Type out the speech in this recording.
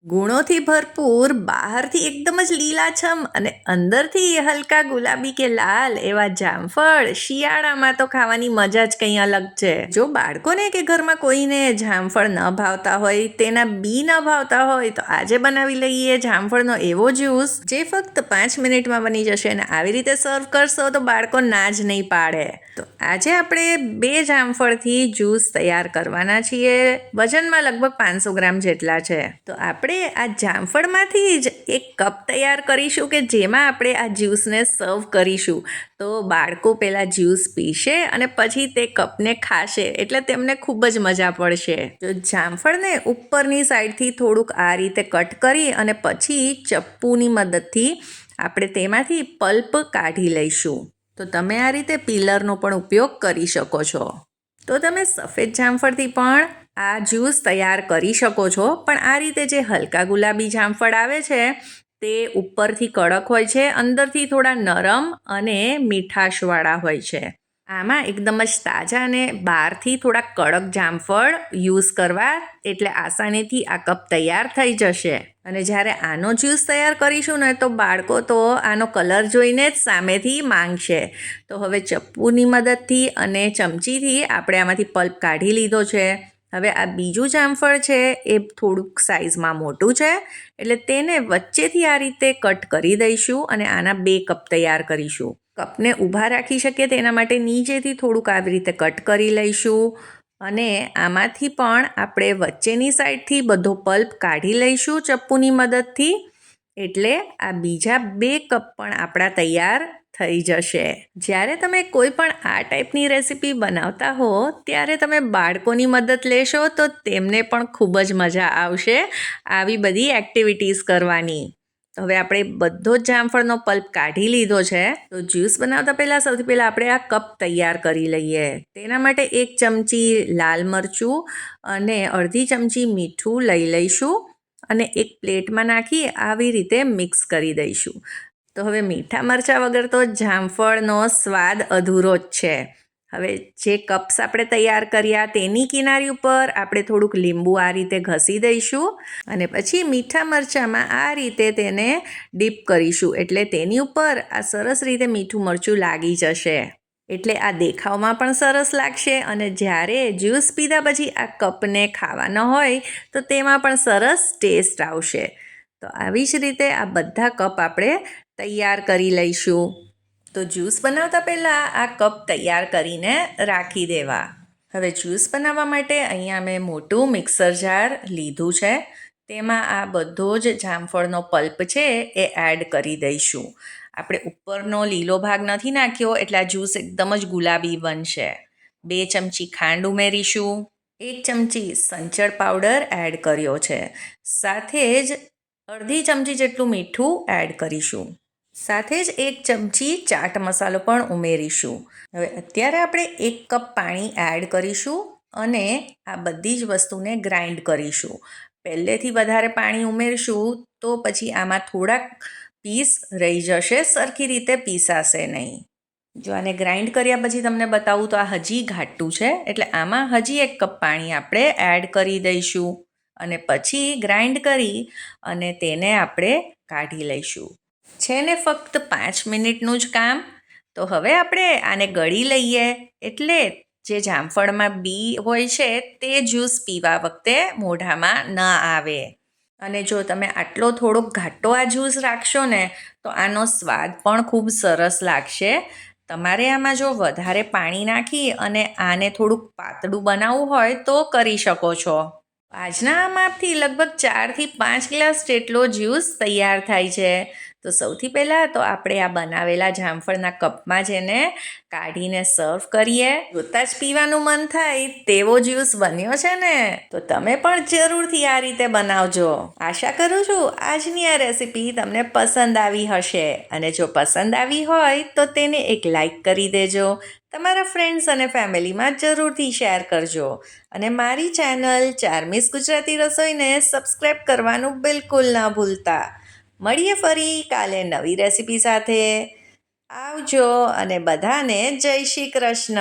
ગુણોથી ભરપૂર, બહારથી એકદમ જ લીલાછમ અને અંદરથી હલકા ગુલાબી કે લાલ એવા જામફળ શિયાળામાં તો ખાવાની મજા જ કંઈ અલગ છે. જો બાળકોને કે ઘરમાં કોઈને જામફળ ન ભાવતા હોય, તેના બી ન ભાવતા હોય, તો આજે બનાવી લઈએ જામફળનો એવો જ્યુસ જે ફક્ત 5 મિનિટમાં બની જશે અને આવી રીતે સર્વ કરશો તો બાળકો ના જ નહીં પાડે. તો આજે આપણે 2 જામફળથી જ્યુસ તૈયાર કરવાના છીએ. વજનમાં લગભગ 500 ગ્રામ જેટલા છે. તો આપણે આ જામફળમાંથી જ 1 કપ તૈયાર કરીશું કે જેમાં આપણે આ જ્યુસને સર્વ કરીશું. તો બાળકો પહેલાં જ્યુસ પીશે અને પછી તે કપને ખાશે એટલે તેમને ખૂબ જ મજા પડશે. તો જામફળને ઉપરની સાઈડથી થોડુંક આ રીતે કટ કરી અને પછી ચપ્પુની મદદથી આપણે તેમાંથી પલ્પ કાઢી લઈશું. તો તમે આ રીતે પીલરનો પણ ઉપયોગ કરી શકો છો. તો તમે સફેદ જામફળથી પણ આ જ્યુસ તૈયાર કરી શકો છો, પણ આ રીતે જે હલકા ગુલાબી જામફળ આવે છે તે ઉપરથી કડક હોય છે, અંદરથી થોડા નરમ અને મીઠાશવાળા હોય છે. આમાં એકદમ જ તાજા અને બહારથી થોડા કડક જામફળ યુઝ કરવા એટલે આસાનીથી આ કપ તૈયાર થઈ જશે. અને જ્યારે આનો જ્યુસ તૈયાર કરીશું ને તો બાળકો તો આનો કલર જોઈને જ સામેથી માંગશે. તો હવે ચપ્પુની મદદથી અને ચમચીથી આપણે આમાંથી પલ્પ કાઢી લીધો છે. હવે આ બીજું જામફળ છે એ થોડુંક સાઇઝમાં મોટું છે એટલે તેને વચ્ચેથી આ રીતે કટ કરી દઈશું અને આના 2 કપ તૈયાર કરીશું. કપને ઊભા રાખી શકીએ તેના માટે નીચેથી થોડુંક આવી રીતે કટ કરી લઈશું અને આમાંથી પણ આપણે વચ્ચેની સાઈડથી બધો પલ્પ કાઢી લઈશું ચપ્પુની મદદથી. એટલે આ બીજા 2 કપ પણ આપણા તૈયાર થઈ જશે. જ્યારે તમે કોઈ પણ આ ટાઈપની રેસીપી બનાવતા હો ત્યારે તમે બાળકોની મદદ લેશો તો તેમને પણ ખૂબ જ મજા આવશે આવી બધી એક્ટિવિટીઝ કરવાની. હવે આપણે બધો જ જામફળનો પલ્પ કાઢી લીધો છે. તો જ્યુસ બનાવતા પહેલાં સૌથી પહેલાં આપણે આ કપ તૈયાર કરી લઈએ. તેના માટે 1 ચમચી લાલ મરચું અને અડધી ચમચી મીઠું લઈ લઈશું અને એક પ્લેટમાં નાખી આવી રીતે મિક્સ કરી દઈશું. તો હવે મીઠા મરચાં વગર તો જામફળનો સ્વાદ અધૂરો જ છે. હવે જે કપ્સ આપણે તૈયાર કર્યા તેની કિનારી ઉપર આપણે થોડુંક લીંબુ આ રીતે ઘસી દઈશું અને પછી મીઠા મરચાંમાં આ રીતે તેને ડીપ કરીશું એટલે તેની ઉપર આ સરસ રીતે મીઠું મરચું લાગી જશે. એટલે આ દેખાવમાં પણ સરસ લાગશે અને જ્યારે જ્યુસ પીધા પછી આ કપને ખાવાનો હોય તો તેમાં પણ સરસ ટેસ્ટ આવશે. તો આવી જ રીતે આ બધા કપ આપણે તૈયાર કરી લઈશું. તો જ્યુસ બનાવતા પહેલાં આ કપ તૈયાર કરીને રાખી દેવા. હવે જ્યુસ બનાવવા માટે અહીંયા મેં મોટું મિક્સર જાર લીધું છે. તેમાં આ બધો જ જામફળનો પલ્પ છે એ એડ કરી દઈશું. આપણે ઉપરનો લીલો ભાગ નથી નાખ્યો એટલે આ જ્યુસ એકદમ જ ગુલાબી બનશે. 2 ચમચી ખાંડ ઉમેરીશું. 1 ચમચી સંચળ પાવડર એડ કર્યો છે. સાથે જ અડધી ચમચી જેટલું મીઠું એડ કરીશું. સાથે જ 1 ચમચી ચાટ મસાલો પણ ઉમેરીશું. હવે અત્યારે આપણે 1 કપ પાણી એડ કરીશું અને આ બધી જ વસ્તુને ગ્રાઇન્ડ કરીશું. પહેલેથી વધારે પાણી ઉમેરશું તો પછી આમાં થોડાક પીસ રહી જશે, સરખી રીતે પીસાશે નહીં. જો આને ગ્રાઇન્ડ કર્યા પછી તમને બતાવું તો આ હજી ઘાટું છે એટલે આમાં હજી 1 કપ પાણી આપણે એડ કરી દઈશું અને પછી ગ્રાઇન્ડ કરી અને તેને આપણે કાઢી લઈશું. છે ને ફક્ત 5 મિનિટનું જ કામ. તો હવે આપણે આને ગળી લઈએ એટલે જે જામફળમાં બી હોય છે તે જ્યુસ પીવા વખતે મોઢામાં ન આવે. અને જો તમે આટલો થોડોક ઘાટો આ જ્યુસ રાખશો ને તો આનો સ્વાદ પણ ખૂબ સરસ લાગશે. તમારે આમાં જો વધારે પાણી નાખી અને આને થોડુંક પાતળું બનાવવું હોય તો કરી શકો છો. આજના આ માપથી લગભગ 4 થી 5 ગ્લાસ જેટલો જ્યુસ તૈયાર થાય છે. તો સૌથી પહેલાં તો આપણે આ બનાવેલા જામફળના કપમાં જેને કાઢીને સર્વ કરીએ. જોતાં જ પીવાનું મન થાય તેવો જ્યુસ બન્યો છે ને. તો તમે પણ જરૂરથી આ રીતે બનાવજો. આશા કરું છું આજની આ રેસીપી તમને પસંદ આવી હશે અને જો પસંદ આવી હોય તો તેને એક લાઈક કરી દેજો. તમારા ફ્રેન્ડ્સ અને ફેમિલીમાં જરૂરથી શેર કરજો અને મારી ચેનલ ચાર્મિસ ગુજરાતી રસોઈને સબસ્ક્રાઈબ કરવાનું બિલકુલ ના ભૂલતા. મળીએ ફરી કાલે નવી રેસીપી સાથે. આવજો અને બધાને જય શ્રી કૃષ્ણ.